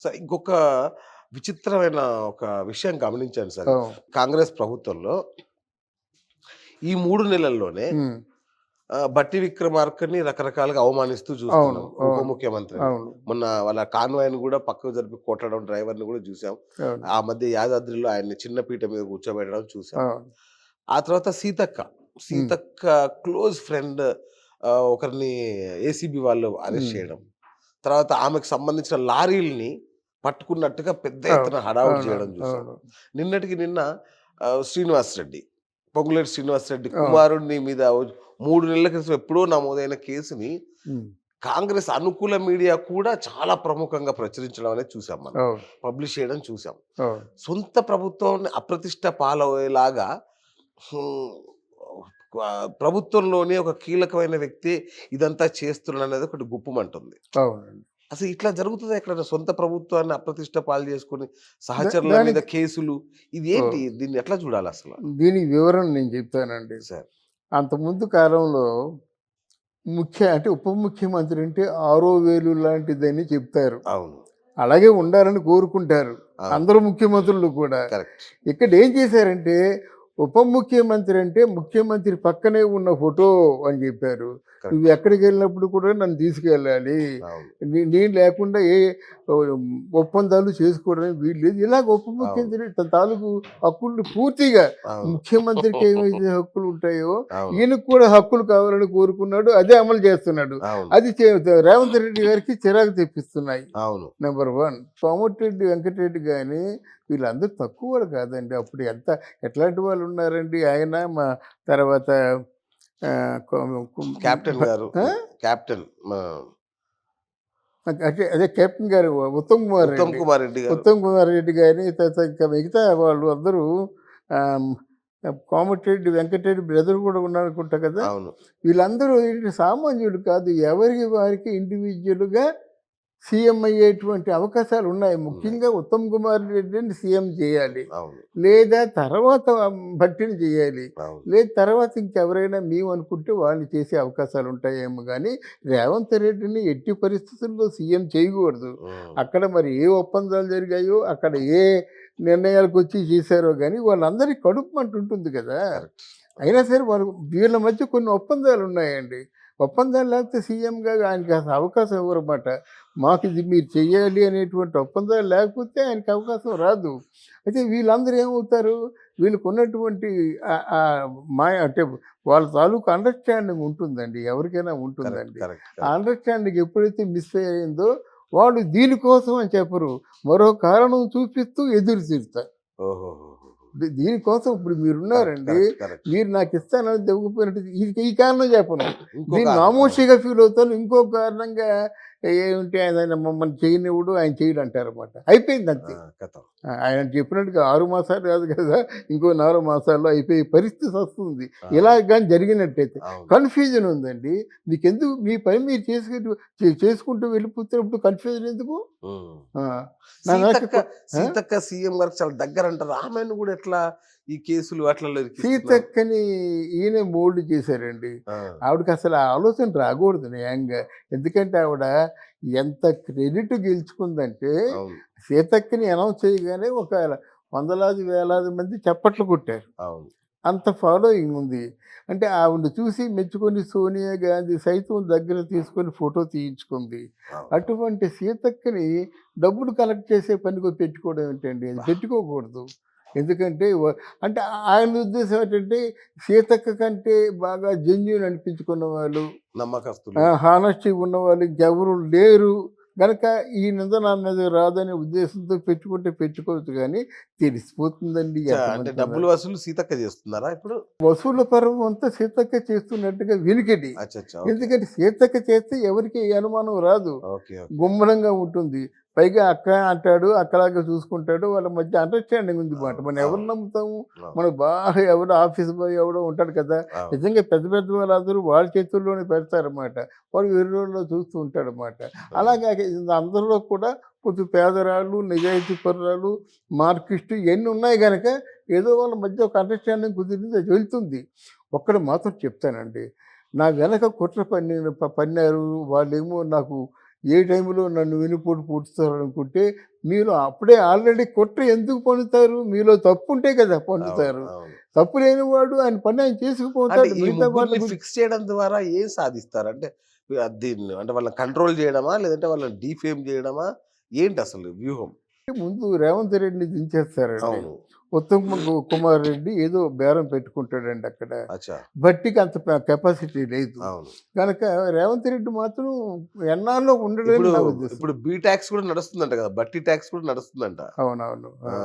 Sir ఇంకొక విచిత్రమైన ఒక విషయం గమనించాను సార్. అవును. కాంగ్రెస్ ప్రభుత్వంలో ఈ 3 నెలల్లోనే హ్మ్. బట్టి విక్రమార్కని రకరకాలుగా అవమానిస్తూ అవును. చూస్తున్నాం. ఉప అవును. ముఖ్యమంత్రిని. అవును. మొన్న వాళ్ళ కాన్వాయ్‌ని గూడా పక్కకు జరిపి కొట్టడం, డ్రైవర్‌ని గూడా చూసాం. అవును. ఆ మధ్య యాదాద్రిలో ఆయన్ని చిన్న పీట మీద కూర్చోబెట్టడం చూసాం. అవును. ఆ తర్వాత సీతక్క, హ్మ్. సీతక్క క్లోజ్ ఫ్రెండ్ ఒకరిని ఏసీబీ వాళ్ళు అరెస్ట్ హ్మ్. చేయడం. తర్వాత ఆమెకు సంబంధించిన లారీలని పట్టుకున్నట్టుగా పెద్ద అవును. ఎత్తున హడావుడి చేయడం అవునవును. చూసాం. అవును. నిన్నటికి నిన్న శ్రీనివాస్ రెడ్డి, పొంగులేటి శ్రీనివాస్ రెడ్డి అవును. కుమారుడిని మీద 3 నెలల క్రితం ఎప్పుడో నమోదైన కేసుని హ్మ్. కాంగ్రెస్ అనుకూల మీడియా కూడా చాలా ప్రముఖంగా ప్రచురించడం అనేది చూసాం మనం. అవును. పబ్లిష్ చేయడం చూసాం. అవును. సొంత ప్రభుత్వాన్ని అప్రతిష్ట పాలయ్యేలాగా హ్మ్. ప్రభుత్వంలోనే ఒక కీలకమైన వ్యక్తి ఇదంతా చేస్తున్నాడనేది ఒకటి గుప్పుమంటుంది. అవునండి. అసలు ఇట్లా జరుగుతదా ఎక్కడైనా? సొంత ప్రభుత్వాన్ని అప్రతిష్ట పాలు చేసుకొని సహచరుల మీద దానికి కేసులు ఇదేంటి? ఓహ్! దీన్ని ఎట్లా చూడాలసల? దీనికి వివరణ నేను చెప్తానండి. సార్. అంతకుముందు కాలంలో అంటే ఉప ముఖ్యమంత్రి అంటే ఆరో వేలు లాంటిదని చెప్తారు. అవును. అలాగే ఉండాలని కోరుకుంటారు. అవును. అందరూ ముఖ్యమంత్రులు కూడా. కరెక్ట్. ఇక్కడ ఏం చేశారంటే, ఉప ముఖ్యమంత్రి అంటే ముఖ్యమంత్రి పక్కనే ఉన్న ఫోటో అని చెప్పారు. నువ్వు కరెక్ట్. ఎక్కడికెళ్ళినప్పుడు కూడా నన్ను తీసుకెళ్ళాలి. అవును. నేను లేకుండా ఆహ్, ఒప్పందాలు చేసుకోవడానికి వీల్లేదు. ఇలాగ ఉప అవును. ముఖ్యమంత్రి తన తాలూకు హక్కుల్ని పూర్తిగా అవును. ముఖ్యమంత్రికి ఏవైతే హక్కులు ఉంటాయో, అవును. ఈయనకు కూడా హక్కులు కావాలని కోరుకున్నాడు. అదే అమలు చేస్తున్నాడు. అవును. అది రేవంత్ రెడ్డి గారికి చిరాకు తెప్పిస్తున్నాయి. అవును. నంబర్ 1 కోమటిరెడ్డి వెంకటరెడ్డి గాని వీళ్ళందరూ తక్కువ వాళ్ళు కాదండి. అప్పుడు ఎట్లాంటి వాళ్ళు ఉన్నారండి. ఆయన మా తర్వాత ఆహ్, కొ కుం కెప్టెన్ భ గారు. ఆ! కెప్టెన్ మా అదే కెప్టెన్ గారు ఉత్తమ్ కుమార్ ఉత్తమ్ రెడ్డి. కుమార్ రెడ్డి గారు. ఉత్తమ్ కుమార్ రెడ్డి గాని తర్వాత ఇంకా మిగతా వాళ్ళు అందరూ ఆహ్, కోమటిరెడ్డి వెంకటరెడ్డి బ్రదర్ కూడా ఉన్నారనుకుంటా కదా! అవును. వీళ్ళందరూ ఏంటి సామాన్యులు కాదు. ఎవరికి వారికి ఇండివిడ్యువల్‌గా సీఎం అయ్యేటువంటి అవకాశాలున్నాయి. ఉన్నాయి. ముఖ్యంగా ఉత్తమ్ కుమార్ రెడ్డిని సీఎం చేయాలి. అవును. లేదా తర్వాత భట్టిని చేయాలి. అవును. లేదు తర్వాత ఇంకెవరైనా మేమనుకుంటే వాళ్ళు చేసే అవకాశాలుంటాయేమో గానీ, రేవంత్ రెడ్డిని ఎట్టి పరిస్థితుల్లో సీఎం చేయకూడదు. హ్మ్. అక్కడ మరి ఏ ఒప్పందాలు జరిగాయో, అక్కడ ఏ నిర్ణయాలకొచ్చి చేశారో గానీ, వాళ్ళందరికీ కడుపు మంటుంటుంది గదా! కరెక్ట్. అయినా సరే వాళ్ళు వీళ్ళ మధ్య కొన్ని ఒప్పందాలున్నాయండి. ఒప్పందాలు లేకపోతే సీఎంగా ఆయనకి అసలు అవకాశం ఇవ్వరమాట. మాకిది మీరు చెయ్యాలి అనేటువంటి ఒప్పందాలు లేకపోతే ఆయనకి అవకాశం రాదు. అయితే వీళ్ళందరూ ఏమవుతారు? వీళ్ళకున్నటువంటి అంటే వాళ్ళ తాలూకు అండర్‌స్టాండింగ్ ఉంటుందండి. ఎవరికైనా కరెక్ట్. ఉంటుందండి. కరెక్ట్. ఆ కరెక్ట్. అండర్‌స్టాండింగ్ ఎప్పుడైతే మిస్‌ఫైర్ అయిందో వాళ్ళు దీనికోసం అని చెప్పరు. మరో కారణం చూపిస్తూ ఎదురు తిరుగుతారు. ఓహోహోహో! దీనికోసం ఇప్పుడు కరెక్ట్. మీరున్నారండి. కరెక్ట్. కరెక్ట్. మీరు నాకిస్తానని దెవ్వకపోయినట్టు ఈ కారణం చెప్పను. ఇంకో దీన్ని కారణం. అవును. నామోషీగా ఫీల్ అవుతాను. ఇంకో కారణంగా ఏమిటి ఆయన మమ్మల్ని చేయనివ్వడు, ఆయన చేయడంటారన్నమాట. అయిపోయిందంతే. ఖతం. ఆయన చెప్పినట్టుగా 6 మాసాలు కాదు కదా! ఇంకో 4 మాసాల్లో అయిపోయే పరిస్థితి వస్తుంది. ఇలా అవును. గాని జరిగినట్టయితే. అవును. కన్‌ఫ్యూజన్ ఉందండి. మీకెందుకు మీ పని మీరు చేసుకుంటూ వెళ్ళిపోతున్నప్పుడు కన్‌ఫ్యూజన్ ఎందుకు? హ్మ్. ఆ! నా వెనక సీతక్క, ఆ! సీతక్క సీఎం గారికి చాలా దగ్గరంటారు. ఆమెను గూడా ఎట్లా ఈ కేసులు వాటిలలో ఇరికిస్తున్నారు? సీతక్కని ఈయన మోల్డ్ చేశారండి. ఆ! ఆవిడకసలు ఆ ఆలోచన రాకూడదు న్యాయంగా. ఎందుకంటే ఆవిడ ఎంత క్రెడిట్ గెలుచుకుందంటే, అవును. సీతక్కని అనౌన్స్ చేయగానే ఒక వందలాది, వేలాది మంది చప్పట్లు కొట్టారు. అవును. అంత ఫాలోయింగ్ ఉంది. అంటే ఆవిడని చూసి మెచ్చుకొని సోనియా గాంధీ సైతం దగ్గర తీసుకొని ఫోటో తీయించుకుంది. అవును. అటువంటి సీతక్కని డబ్బులు కలెక్ట్ చేసే పనికి పెట్టుకోవడం ఏంటండి? అది అబ్బా! పెట్టుకోకూడదు. ఎందుకంటే అంటే ఆయన ఉద్దేశ్యం ఏంటంటే సీతక్క కంటే బాగా జెన్యూన్ అనిపించుకున్న వాళ్ళు, నమ్మకస్తులు. హానెస్టీ ఉన్నవాళ్ళు ఇంకెవరు లేరు. గనక ఈ నింద నా మీద రాదనే ఉద్దేశంతో పెట్టుకుంటే పెట్టుకోవచ్చు గానీ, తెలిసిపోతుందండి అంటే ఎంతమంది డబ్బులు ఉన్నారు. వసూలు సీతక్క జేస్తున్నారా ఇప్పుడు? వసూళ్ల పర్వం అంతా సీతక్క చేస్తున్నట్టుగా వినికిడి. అచ్చచ్చా! ఓకే. ఎందుకంటే సీతక్క చేస్తే ఎవరికీ ఏ అనుమానం రాదు. ఓకే. ఓకే. గుమ్మనంగా ఉంటుంది. పైగా అక్క అంటాడు, అక్కలాగా చూసుకుంటాడు. వాళ్ళ మధ్య అండర్‌స్టాండింగ్ ఉంది మాట. అవును. మనం ఎవరిని అవును. నమ్ముతాము? అవును. మనకు బాగా ఎవడో ఆఫీస్ బాయ్ ఎవడో ఉంటాడు కదా! అవును. నిజంగా పెద్ద పెద్ద వాళ్ళందరూ వాళ్ళ చేతుల్లోనే పెడతారన్నమాట. వాడు వెర్రోల్లో చూస్తూ ఉంటాడన్నమాట. ఆ! అలాగా అందరిలో కూడా కొంచెం పేదరాళ్ళు, నిజాయితీ పరురాలు, మార్కిస్టు ఇయన్నీ ఉన్నాయి గనక ఏదో వాళ్ళ మధ్య ఒక అండర్‌స్టాండింగ్ కుదిరింది. అది వెళ్తుంది. ఒక్కటి మాత్రం చెప్తానండి. నా వెనక కుట్ర పన్నారు. వాళ్ళేమో నాకు ఏ టైంలో నన్ను వెన్నుపోటు పూడుస్తారనుకుంటే మీరు అప్పుడే ఆల్రెడీ కుట్ర ఎందుకు పన్నుతారు? మీలో తప్పు ఉంటే కదా అవును. పన్నుతారు. అవును. తప్పు లేనివాడు ఆయన పని ఆయన అంటే చేసుకుపోతాడు. ఈ మిగతా వాళ్ళ ముగ్గురిని గురించి ఫిక్స్ చేయడం ద్వారా ఏం సాధిస్తారు? అంటే దీన్ని అంటే వాళ్ళని కంట్రోల్ చేయడమా? లేదంటే వాళ్ళని డీఫేమ్ చేయడమా? ఏంటసలు వ్యూహం? ముందు రేవంత్ రెడ్డిని దించేస్తారండి. అవును. కుమార్ రెడ్డి ఏదో బేరం పెట్టుకుంటాడండి అక్కడ. అచ్చా! భట్టికి అంత కెపాసిటీ లేదు. అవును. గనక రేవంత్ రెడ్డి మాత్రం ఎన్నాళ్ళో ఉండడని ఇప్పుడు నా ఉద్దేశం. ఇప్పుడు బి టాక్స్ కూడా నడుస్తుందంట కదా! బట్టి టాక్స్ కూడా నడుస్తుందంట. అవునవును. ఆ! ఆ!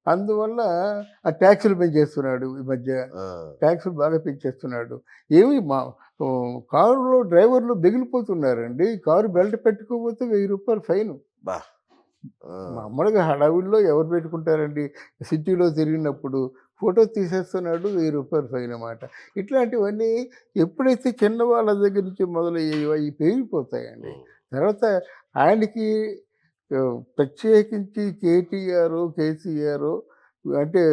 అందువల్ల ఆ ట్యాక్సులు పెంచేస్తున్నాడు ఈ మధ్య. ఆ! ట్యాక్సులు బాగా పెంచేస్తున్నాడు. ఏమి కారులో డ్రైవర్లు బెగిలిపోతున్నారండి. కారు బెల్ట్ పెట్టుకోకపోతే రూ. 1000 ఫైను. అబ్బా! ఆ! మామూలుగా హడావిడిలో ఎవరు పెట్టుకుంటారండి? సిటీలో తిరిగినప్పుడు ఫోటో తీసేస్తున్నాడు. రూ. 1000 ఫైన్ అన్నమాట. ఇట్లాంటివన్నీ ఎప్పుడైతే చిన్నవాళ్ళ దగ్గర నుంచి మొదలయ్యాయో అయి పెరిగిపోతాయండి. హ్మ్. తర్వాత ఆయనకి ప్రత్యేకించి కేసీఆర్ అంటే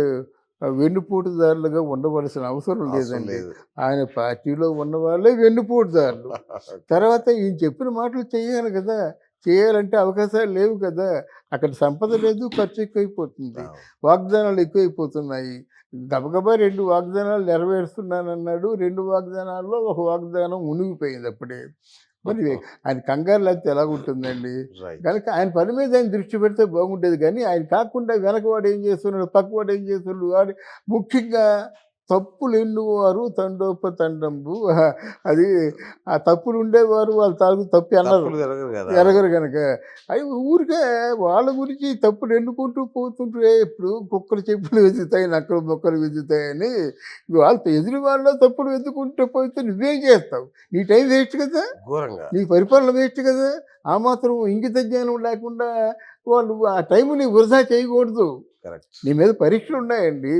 వెన్నుపోటుదారులుగా ఉండవలసిన అవసరం అవసరం లేదండి. లేదు. ఆయన పార్టీలో ఉన్నవాళ్ళే వెన్నుపోటుదారులు. తర్వాత ఈయన చెప్పిన మాటలు చేయాలి కదా! చేయాలంటే అవకాశాలు లేవు కదా! అక్కడ సంపద లేదు, ఖర్చు ఎక్కువైపోతుంది. అవును. వాగ్దానాలు ఎక్కువైపోతున్నాయి. గబగబా 2 వాగ్దానాలు నెరవేరుస్తున్నానన్నాడు. 2 వాగ్దానాల్లో ఒక వాగ్దానం మునిగిపోయింది అప్పుడే. మరి ఆయన కంగారు లేకపోతే ఎలాగుంటుందండి? రైట్. గనక ఆయన పని మీద ఆయన దృష్టి పెడితే బాగుండేది గానీ, ఆయన కాకుండా వెనకవాడు ఏం చేస్తున్నాడు, పక్కవాడు ఏం చేస్తున్నాడు, ముఖ్యంగా తప్పులెన్నువారు తండోపతండంబు. అది ఆ తప్పులు ఉండేవారు వాళ్ళ తాలూకు తప్పు ఎనరు. తప్పులు జరగదు గదా! ఎరగరు గనక. అయి ఊరికే వాళ్ళ గురించి తప్పులు ఎన్నుకుంటూ పోతుంటే ఇప్పుడు కుక్కలు చెప్పులు వెతుకుతాయి, నక్కలు మొక్కలు వెతుకుతాయని వాళ్ళు ఎదురు వాళ్ళ తప్పులు వెతుకుంటూ పోతే నువ్వేం చేస్తావు? నీ టైం వేస్ట్ కదా! ఘోరంగా. నీ పరిపాలన వేస్ట్ కదా! ఆ మాత్రం ఇంగిత జ్ఞానం లేకుండా వాళ్ళు ఆ టైంని వృధా చేయకూడదు. కరెక్ట్. నీ మీద పరీక్షలున్నాయండి.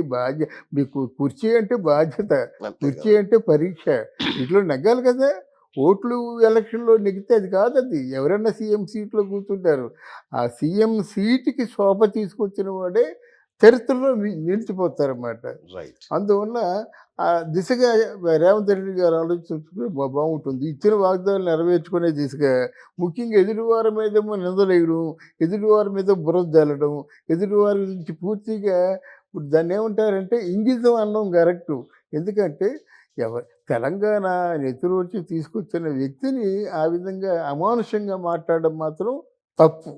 మీకు కుర్చీ అంటే బాధ్యత. అంతే కుర్చీ కదా! అంటే పరీక్ష. వీటిలో నెగ్గాలి కదా! ఓట్లు ఎలక్షన్‌లో నెగ్గితే అది కాదది. ఎవరైనా సీఎం సీట్‌లో కూర్చుంటారు. ఆ సీఎం సీట్‌కి శోభ తీసుకొచ్చిన వాడే చరిత్రలో నిలిచిపోతారన్నమాట. రైట్. అందువల్ల ఆ దిశగా రేవంత్ రెడ్డి గారు ఆలోచించుకుంటే బాగుంటుంది. ఇచ్చిన వాగ్దానాలు నెరవేర్చుకునే దిశగా ముఖ్యంగా ఎదుటివారి మీదేమో నిందలేయడం, ఎదుటివారి మీద బురద జల్లడం, ఎదుటివారి గురించి పూర్తిగా ఇప్పుడు దాన్నేమంటారంటే ఇంగితం అనడం కరెక్టు. ఎందుకంటే తెలంగాణ నెత్తురొచ్చి తీసుకొచ్చిన వ్యక్తిని ఆ విధంగా అమానుషంగా మాట్లాడడం మాత్రం తప్పు.